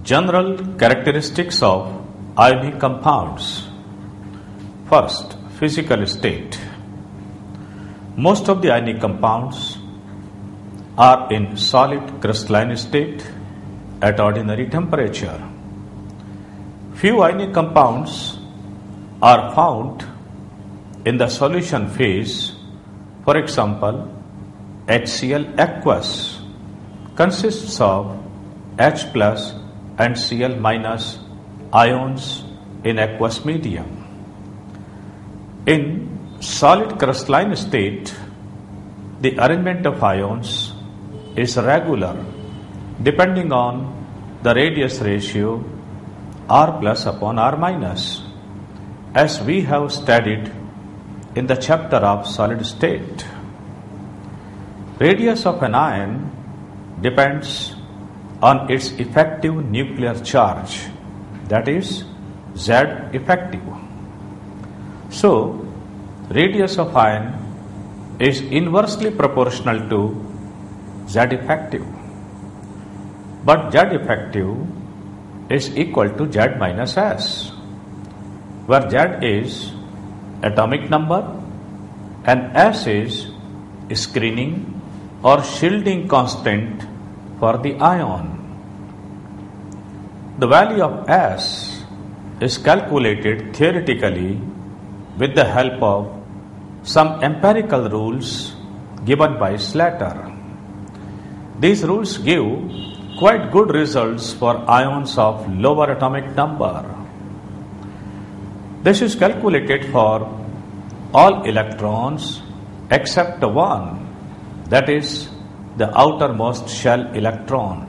General characteristics of ionic compounds. First, physical state. Most of the ionic compounds are in solid crystalline state at ordinary temperature. Few ionic compounds are found in the solution phase. For example, HCl aqueous consists of H plus and Cl minus ions in aqueous medium. In solid crystalline state, the arrangement of ions is regular depending on the radius ratio R plus upon R minus, as we have studied in the chapter of solid state. Radius of an ion depends on its effective nuclear charge, that is Z effective. So, radius of ion is inversely proportional to Z effective, but Z effective is equal to Z minus S, where Z is atomic number and S is screening or shielding constant for the ion. The value of S is calculated theoretically with the help of some empirical rules given by Slater. These rules give quite good results for ions of lower atomic number. This is calculated for all electrons except one, that is the outermost shell electron.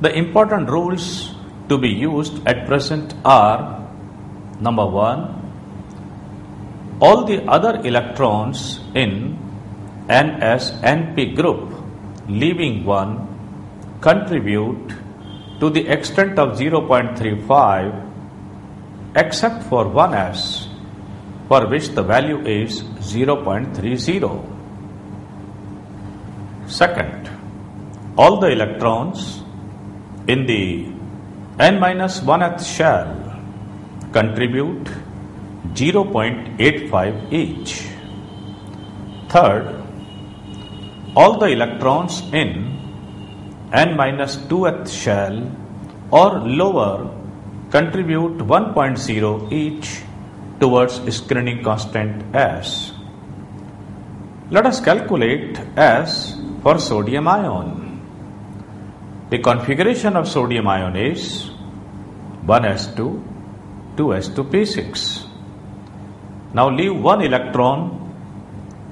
The important rules to be used at present are: number one, all the other electrons in NS-NP group, leaving one, contribute to the extent of 0.35 except for 1s, for which the value is 0.30. Second, all the electrons in the n-1th shell contribute 0.85 each. Third, all the electrons in n-2th shell or lower contribute 1.0 each towards screening constant S. Let us calculate S for sodium ion. The configuration of sodium ion is 1s2, 2s2p6. Now leave one electron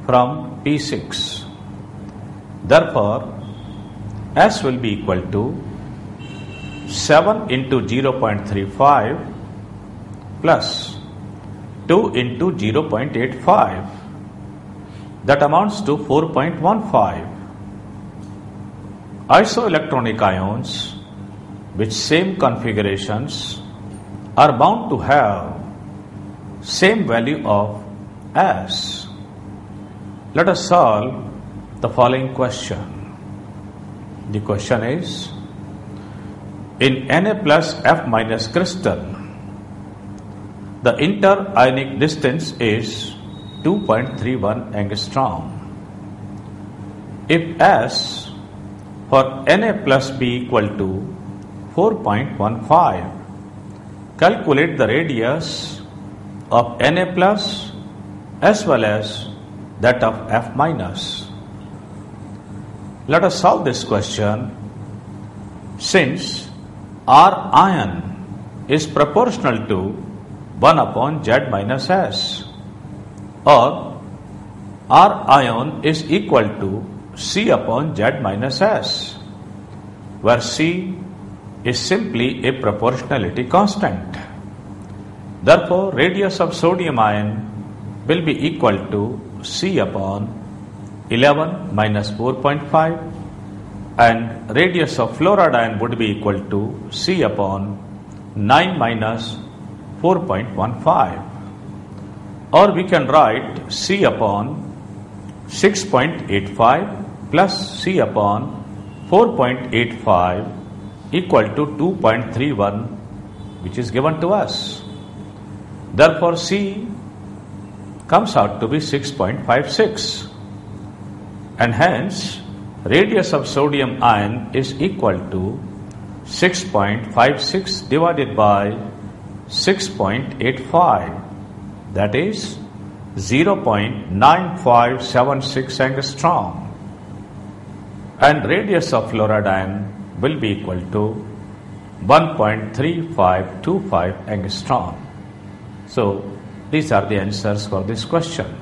from p6. Therefore, S will be equal to 7 into 0.35 plus 2 into 0.85. That amounts to 4.15. Isoelectronic ions with same configurations are bound to have same value of S. Let us solve the following question. The question is, in Na plus F minus crystal, the inter-ionic distance is 2.31 angstrom. If S for Na plus be equal to 4.15, calculate the radius of Na plus as well as that of F minus. Let us solve this question. Since R ion is proportional to 1 upon Z minus S, or R ion is equal to C upon Z minus S, where C is simply a proportionality constant. Therefore, radius of sodium ion will be equal to C upon 11 minus 4.5, and radius of fluoride ion would be equal to C upon 9 minus 4.15. Or we can write C upon 6.85 plus C upon 4.85 equal to 2.31, which is given to us. Therefore, C comes out to be 6.56, and hence radius of sodium ion is equal to 6.56 divided by 6.85, that is 0.9576 angstrom, and radius of fluoride ion will be equal to 1.3525 angstrom. So these are the answers for this question.